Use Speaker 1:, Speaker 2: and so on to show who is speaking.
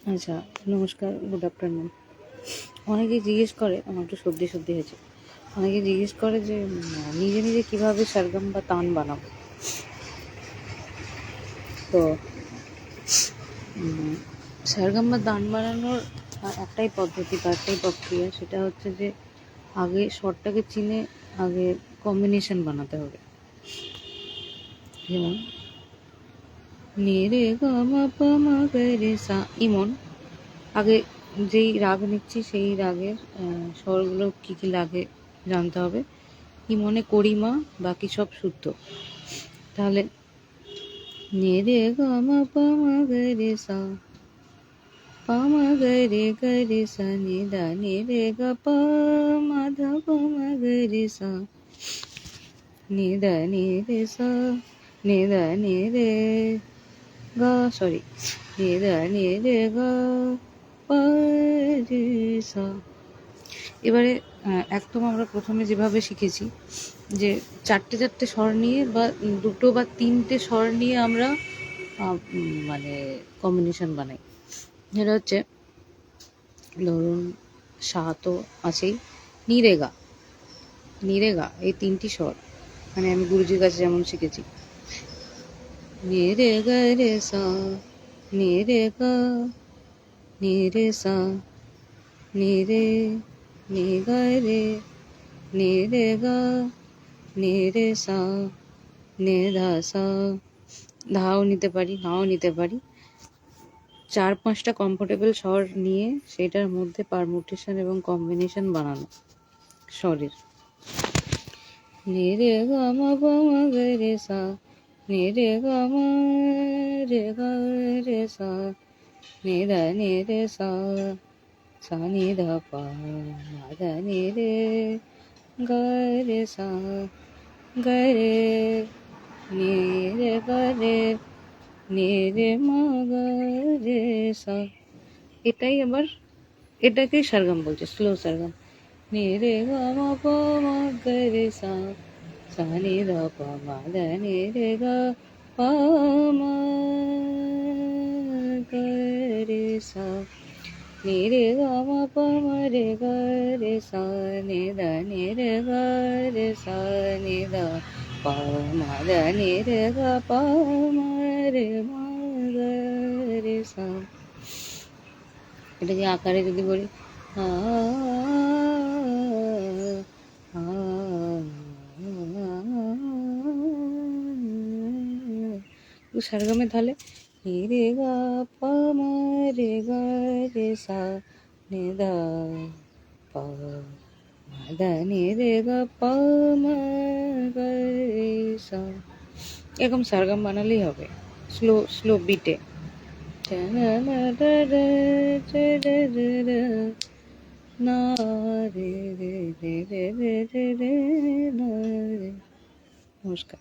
Speaker 1: আচ্ছা, নমস্কার, good afternoon. অনেকে জিজ্ঞেস করে, আমার একটু সর্দি সর্দি হয়েছে। অনেকে জিজ্ঞেস করে যে নিজে নিজে কীভাবে সরগম বা তান বানাবো। তো সরগম বা তান বানানোর একটাই পদ্ধতি বা একটাই প্রক্রিয়া, সেটা হচ্ছে যে আগে স্বরটাকে চিনে আগে কম্বিনেশন বানাতে হবে। যেমন নি রে গা মা পা মা গা রে সা, ইমন। আগে যেই রাগ নিচ্ছি সেই রাগের স্বরগুলো কী কী লাগে জানতে হবে। ইমনে করিমা, বাকি সব শুদ্ধ। তাহলে নে রে গা মা পা মা গা রে সা, পা মা গা রে সা, নে দা নে রে গা পা মা ধা পা মা গা রে সা, নে দা নে রে সা, নে দা নে রে গা, সরি, নে দা নে রে গা পা রে সা। এবারে একদম আমরা প্রথমে যেভাবে শিখেছি যে চারটে চারটে স্বর নিয়ে বা দুটো বা তিনটে স্বর নিয়ে আমরা মানে কম্বিনেশন বানাই। যেটা হচ্ছে ধরুন সা তো আছেই, নিরেগা, নিরেগা এই তিনটি স্বর মানে আমি গুরুজির কাছে যেমন শিখেছি। নিরে গা রে সা, নিরে গা, নিরে সা, নিরে, নি গা রে, নিরে গা, নিরে সা, নে ধা সা। ধাও নিতে পারি, নাও নিতে পারি। 4-5টা কমফোর্টেবল স্বর নিয়ে সেটার মধ্যে পারমুটেশন এবং কম্বিনেশন বানানো স্বরের। নে রে গা মা পা মা গা রে সা, নে রে গা মা রে গা রে সা, নে দা নে রে সা, সা নি ধা পা মা ধা নে রে গা রে সা, গা রে, নে রে গা রে, নে রে মা গা রে সা। এটাই আবার, এটাকেই সরগম বলছে, স্লো সরগম। নে রে গা মা পা মা গা রে সা, সা নি ধা পা মা ধা নে রে গা পা মা গা রে সা, নে রে গা মা পা মা রে গা রে সা, নে দা নে রে গা রে সা, নে দা পা মা দা নে রে গা পা মা রে মা গা রে সা। এটা যে আকারে যদি বলি সরগমে তাহলে রে গা পা মা রে গা রে সা, নে দা পা মা দা নে রে গা পা মা গা রে সা। এরকম সরগম বানালেই হবে, স্লো স্লো বিটে। না রে রে রে রে রে রে রে না রে। নমস্কার।